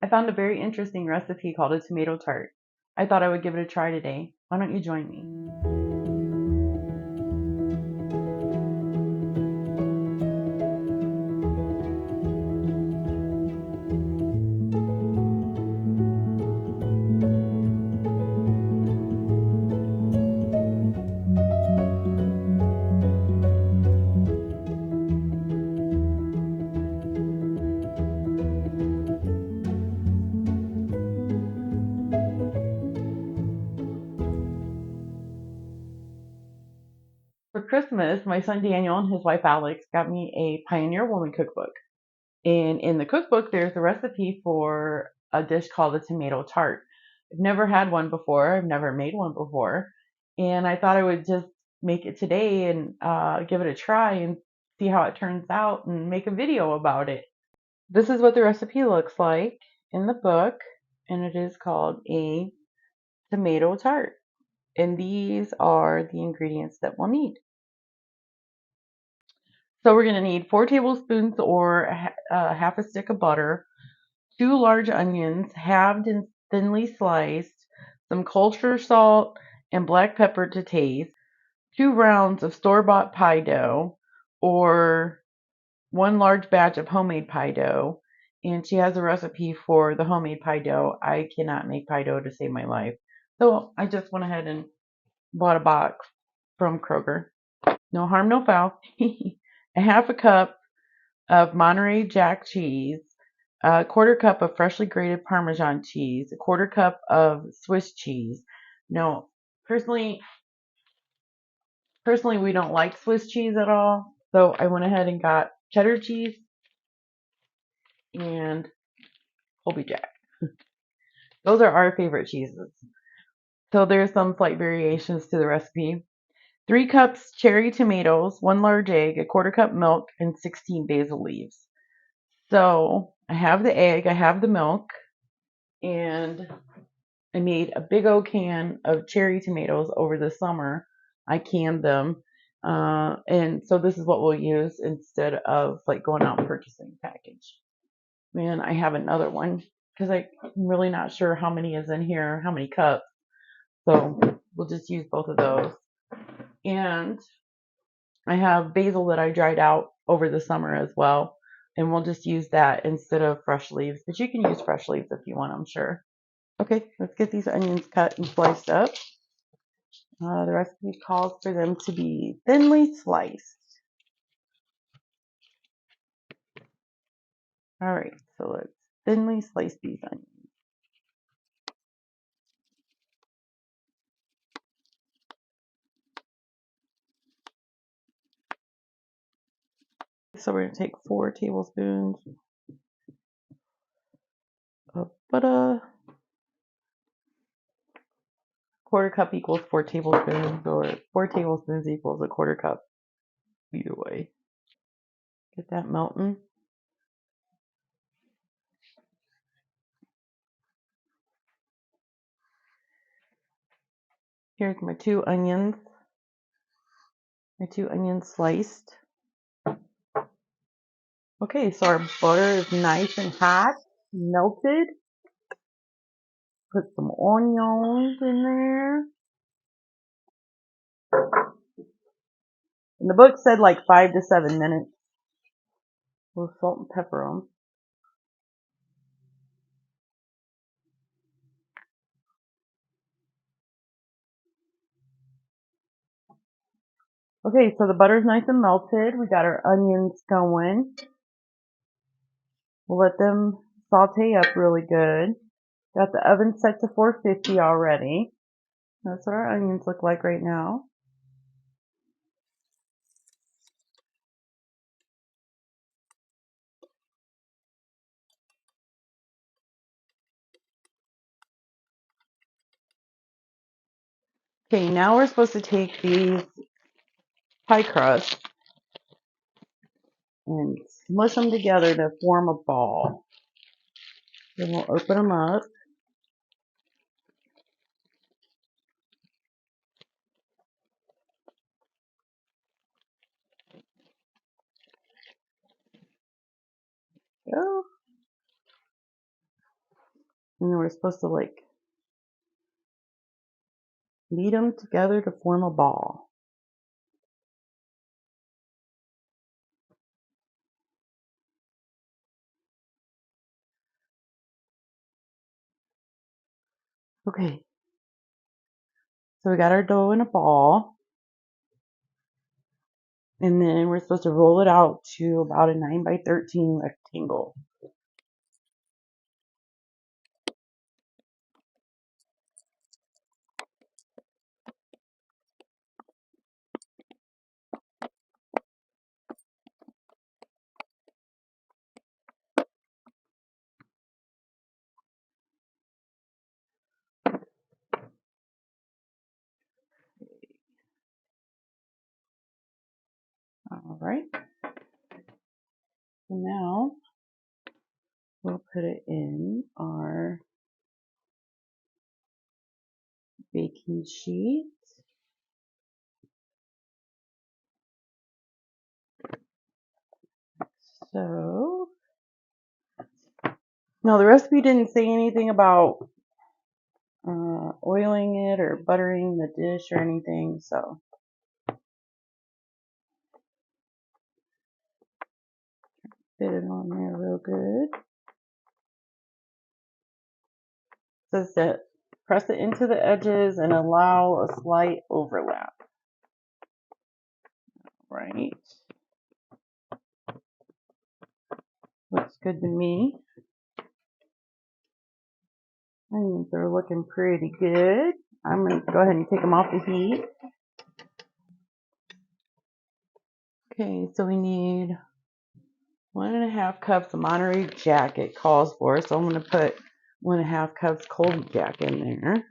I found a very interesting recipe called a tomato tart. I thought I would give it a try today. Why don't you join me? For Christmas, my son Daniel and his wife Alex got me a Pioneer Woman cookbook. And in the cookbook, there's a recipe for a dish called a tomato tart. I've never had one before. I've never made one before. And I thought I would just make it today and give it a try and see how it turns out and make a video about it. This is what the recipe looks like in the book, and it is called a tomato tart. And these are the ingredients that we'll need. So we're going to need 4 tablespoons or half a stick of butter, 2 large onions, halved and thinly sliced, some kosher salt and black pepper to taste, 2 rounds of store-bought pie dough, or 1 large batch of homemade pie dough. And she has a recipe for the homemade pie dough. I cannot make pie dough to save my life. So I just went ahead and bought a box from Kroger. No harm, no foul. A half a cup of Monterey Jack cheese, a quarter cup of freshly grated Parmesan cheese, a quarter cup of Swiss cheese. No, personally, we don't like Swiss cheese at all, so I went ahead and got cheddar cheese and Colby Jack. Those are our favorite cheeses. So there's some slight variations to the recipe. 3 cups cherry tomatoes, 1 large egg, a quarter cup milk, and 16 basil leaves. So I have the egg, I have the milk, and I made a big old can of cherry tomatoes over the summer. I canned them. And so this is what we'll use instead of like going out and purchasing a package. And I have another one because I'm really not sure how many is in here, how many cups. So we'll just use both of those. And I have basil that I dried out over the summer as well. And we'll just use that instead of fresh leaves. But you can use fresh leaves if you want, I'm sure. Okay, let's get these onions cut and sliced up. The recipe calls for them to be thinly sliced. All right, so let's thinly slice these onions. So we're going to take 4 tablespoons of butter. Quarter cup equals 4 tablespoons, or 4 tablespoons equals a quarter cup. Either way. Get that melting. Here's my 2 onions. My 2 onions sliced. Okay, so our butter is nice and hot, melted. Put some onions in there. And the book said like 5 to 7 minutes. We'll salt and pepper them. Okay, so the butter's nice and melted. We got our onions going. We'll let them saute up really good. Got the oven set to 450 already. That's what our onions look like right now. Okay, now we're supposed to take these pie crusts and smush them together to form a ball. Then we'll open them up. Go. And then we're supposed to like knead them together to form a ball. Okay, so we got our dough in a ball. And then we're supposed to roll it out to about a 9 by 13 rectangle. All right. So now we'll put it in our baking sheet. So now the recipe didn't say anything about oiling it or buttering the dish or anything, so fit it on there real good. It says to press it into the edges and allow a slight overlap. Right. Looks good to me. Onions are looking pretty good. I'm going to go ahead and take them off the heat. Okay, so we need 1.5 cups of Monterey Jack it calls for. So I'm going to put 1.5 cups cold Jack in there.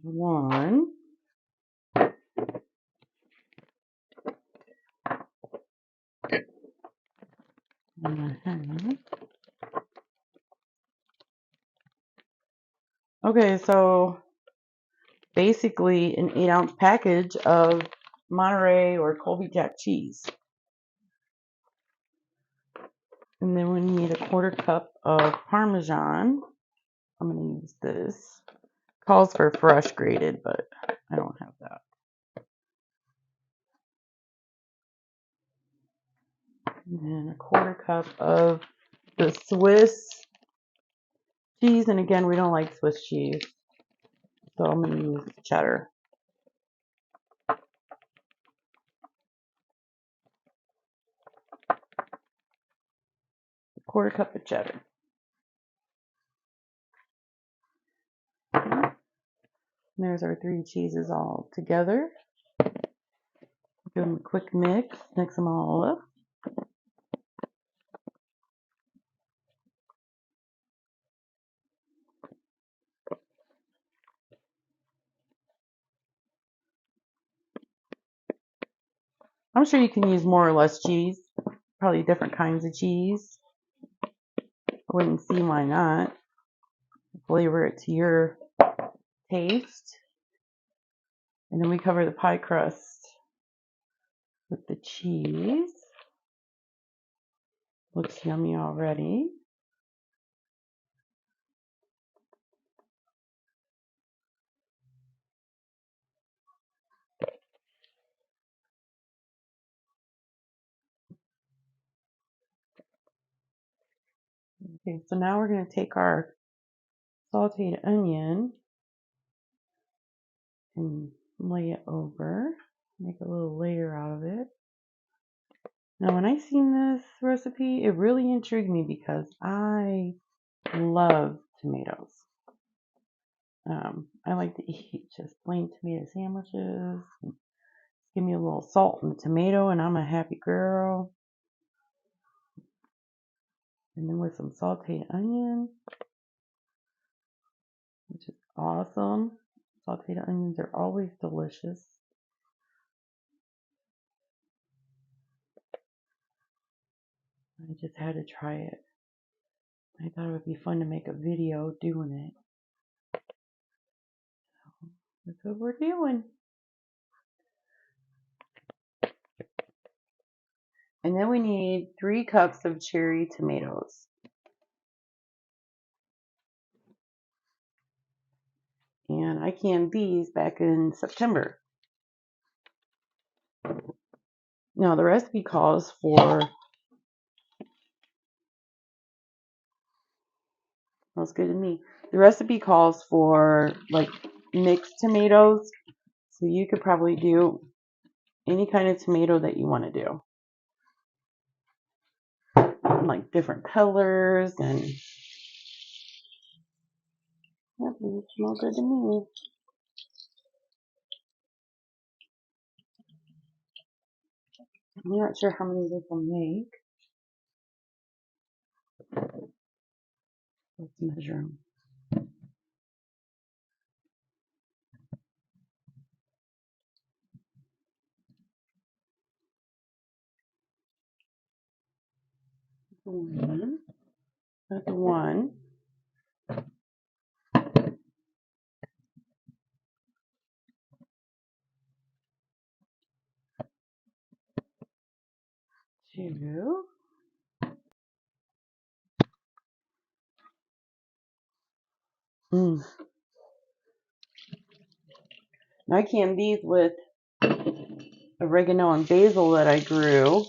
1. Okay, so basically an 8-ounce package of Monterey or Colby Jack cheese. And then we need 1/4 cup of Parmesan. I'm going to use this. Calls for fresh grated, but I don't have that. And then 1/4 cup of the Swiss cheese. And again, we don't like Swiss cheese, so I'm going to use cheddar. 1/4 cup of cheddar. And there's our 3 cheeses all together. Give them a quick mix them all up. I'm sure you can use more or less cheese, probably different kinds of cheese. I wouldn't see why not. Flavor it to your taste. And then we cover the pie crust with the cheese. Looks yummy already. Okay, so now we're going to take our sauteed onion and lay it over. Make a little layer out of it. Now, when I seen this recipe, it really intrigued me because I love tomatoes. I like to eat just plain tomato sandwiches. Give me a little salt and tomato, and I'm a happy girl. And then with some sauteed onion, which is awesome. Sauteed onions are always delicious. I just had to try it. I thought it would be fun to make a video doing it. So that's what we're doing. And then we need 3 cups of cherry tomatoes. And I canned these back in September. Now the recipe calls for, smells good to me. The recipe calls for like mixed tomatoes. So you could probably do any kind of tomato that you want to do. Like different colors and yeah, these smell good to me. I'm not sure how many this will make. Let's measure them. That's one. 2. I canned these with oregano and basil that I grew,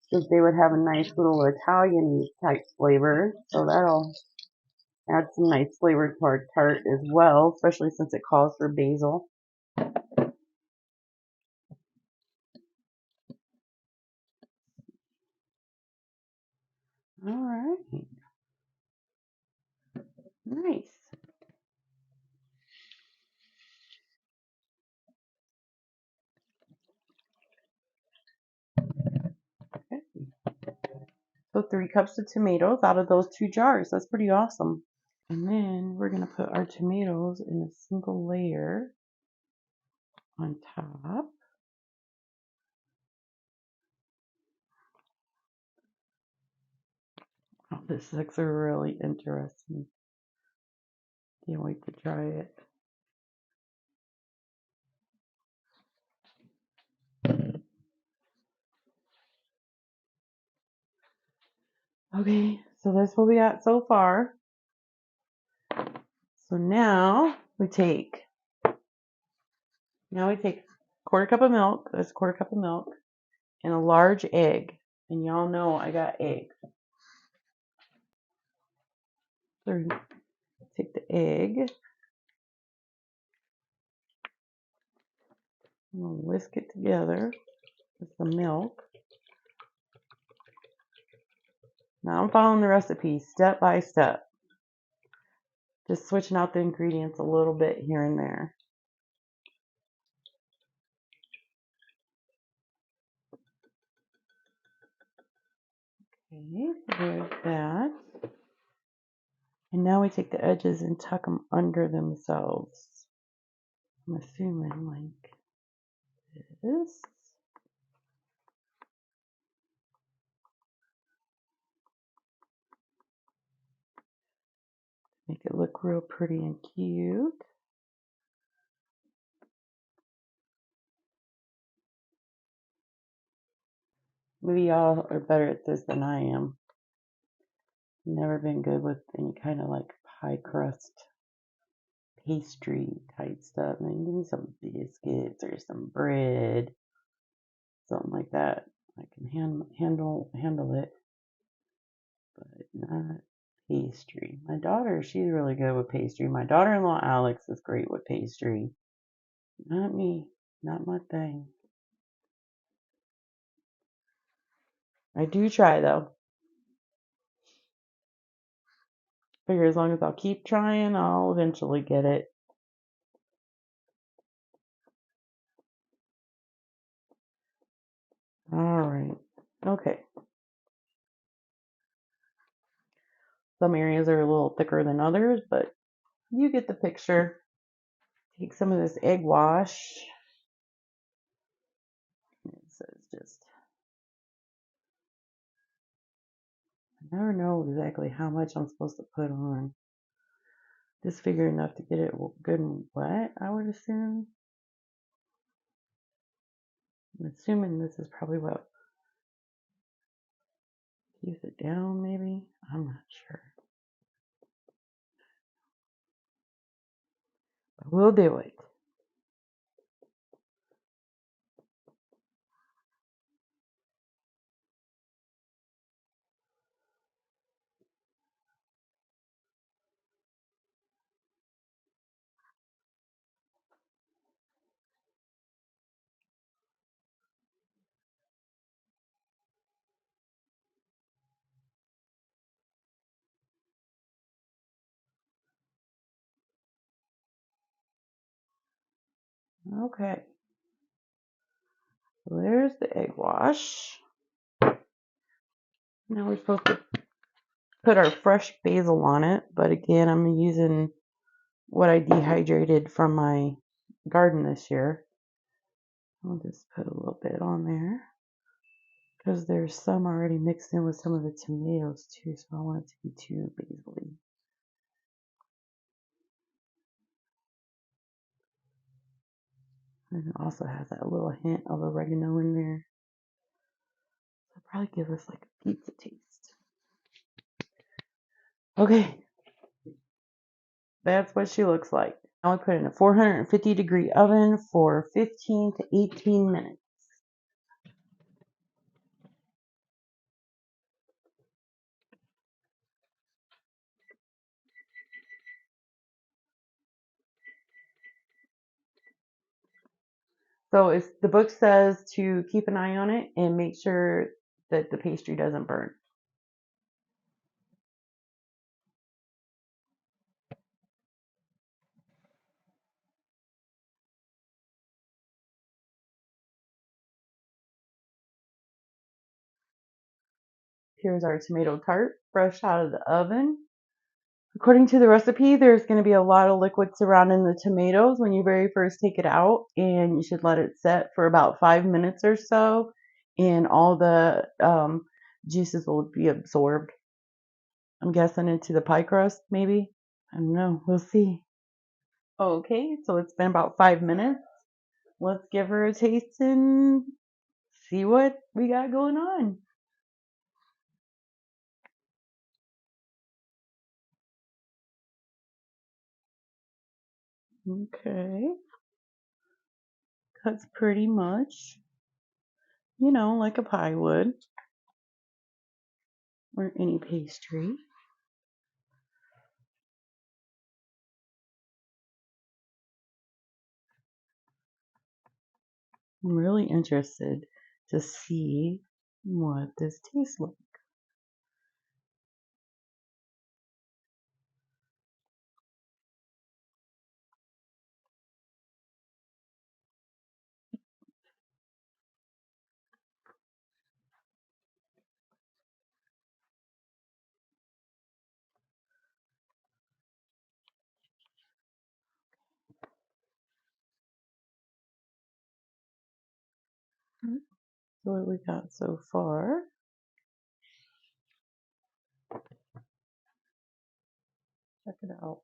because they would have a nice little Italian type flavor. So that'll add some nice flavor to our tart as well, especially since it calls for basil. All right. Nice. Okay. So 3 cups of tomatoes out of those 2 jars. That's pretty awesome. And then we're going to put our tomatoes in a single layer on top. Oh, this looks really interesting. Can't wait to try it. Okay, so that's what we got so far. So now we take quarter cup of milk. That's a quarter cup of milk and a large egg. And y'all know I got eggs. So take the egg. I'm gonna whisk it together with the milk. Now I'm following the recipe step by step. Just switching out the ingredients a little bit here and there. Okay, so there's that. And now we take the edges and tuck them under themselves. I'm assuming like this. Make it look real pretty and cute. Maybe y'all are better at this than I am. Never been good with any kind of like pie crust pastry type stuff. I mean, give me some biscuits or some bread, something like that. I can handle it, but not pastry. My daughter, she's really good with pastry. My daughter-in-law Alex is great with pastry. Not me, not my thing. I do try though. Figure as long as I'll keep trying, I'll eventually get it. All right. Okay. Some areas are a little thicker than others, but you get the picture. Take some of this egg wash. It says just, I never know exactly how much I'm supposed to put on. Just figure enough to get it good and wet, I would assume. I'm assuming this is probably what Use it down, maybe? I'm not sure. But we'll do it. Okay. So there's the egg wash. Now we're supposed to put our fresh basil on it, but again, I'm using what I dehydrated from my garden this year. I'll just put a little bit on there because there's some already mixed in with some of the tomatoes too, so I don't want it to be too basil-y. And it also has that little hint of oregano in there. So it'll probably give us like a pizza taste. Okay, that's what she looks like. Now I put it in a 450-degree oven for 15 to 18 minutes. So the book says to keep an eye on it and make sure that the pastry doesn't burn. Here's our tomato tart, fresh out of the oven. According to the recipe, there's going to be a lot of liquid surrounding the tomatoes when you very first take it out, and you should let it set for about 5 minutes or so, and all the juices will be absorbed. I'm guessing into the pie crust, maybe? I don't know. We'll see. Okay, so it's been about 5 minutes. Let's give her a taste and see what we got going on. Okay. Cuts pretty much, like a pie would, or any pastry. I'm really interested to see what this tastes like. So what we got so far. Check it out.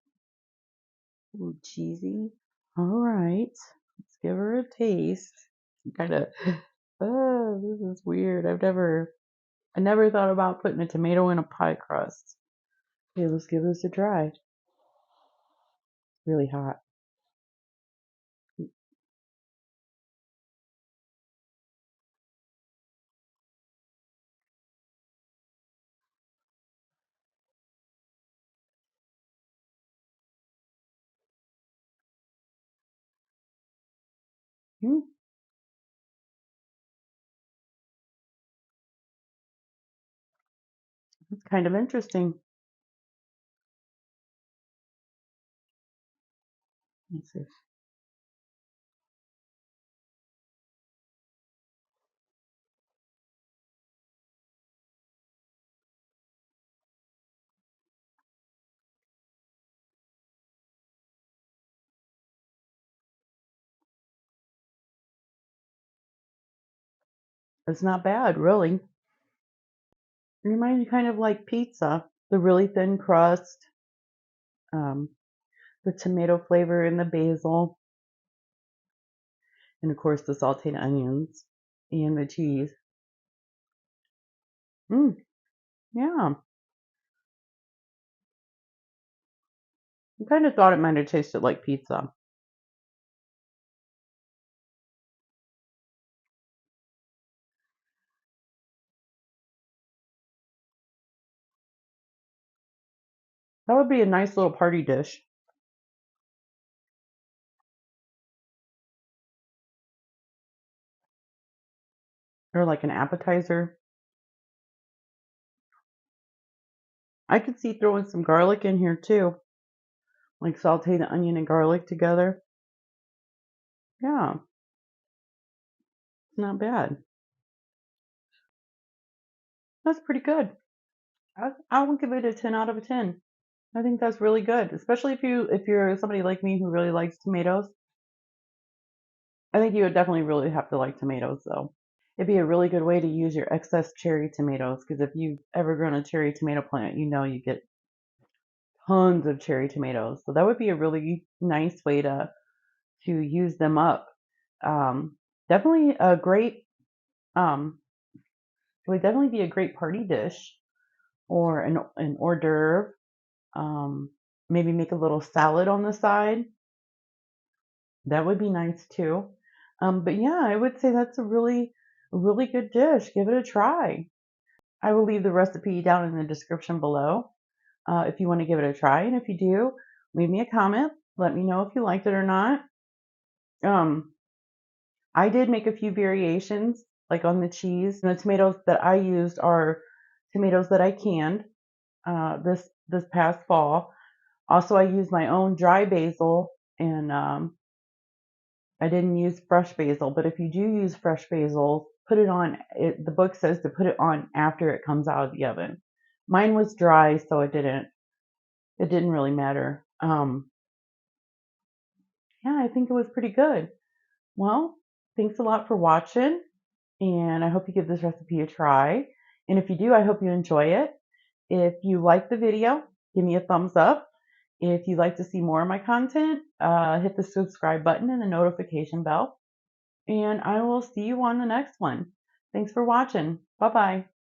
Ooh, cheesy. All right, let's give her a taste. Kind of, oh, this is weird. I never thought about putting a tomato in a pie crust. Okay, let's give this a try. It's really hot. Hmm, it's kind of interesting. Let's see. It's not bad, really. It reminds me kind of like pizza. The really thin crust, um, the tomato flavor and the basil, and of course the sauteed onions and the cheese. Mm. Yeah. I kind of thought it might have tasted like pizza. That would be a nice little party dish or like an appetizer. I could see throwing some garlic in here too, like saute the onion and garlic together. Yeah, it's not bad. That's pretty good. I would give it a 10 out of a 10. I think that's really good, especially if you're somebody like me who really likes tomatoes. I think you would definitely really have to like tomatoes though. It'd be a really good way to use your excess cherry tomatoes because if you've ever grown a cherry tomato plant, you know you get tons of cherry tomatoes. So that would be a really nice way to use them up. Um, definitely a great it would definitely be a great party dish or an hors d'oeuvre. Um, maybe make a little salad on the side. That would be nice too. But yeah, I would say that's a really good dish. Give it a try. I will leave the recipe down in the description below if you want to give it a try. And if you do, leave me a comment. Let me know if you liked it or not. Um, I did make a few variations, like on the cheese. And the tomatoes that I used are tomatoes that I canned this past fall. Also, I used my own dry basil, and I didn't use fresh basil. But if you do use fresh basil, put it on. The book says to put it on after it comes out of the oven. Mine was dry, so it didn't. It didn't really matter. Yeah, I think it was pretty good. Well, thanks a lot for watching, and I hope you give this recipe a try. And if you do, I hope you enjoy it. If you like the video, give me a thumbs up. If you'd like to see more of my content, hit the subscribe button and the notification bell. And I will see you on the next one. Thanks for watching. Bye bye.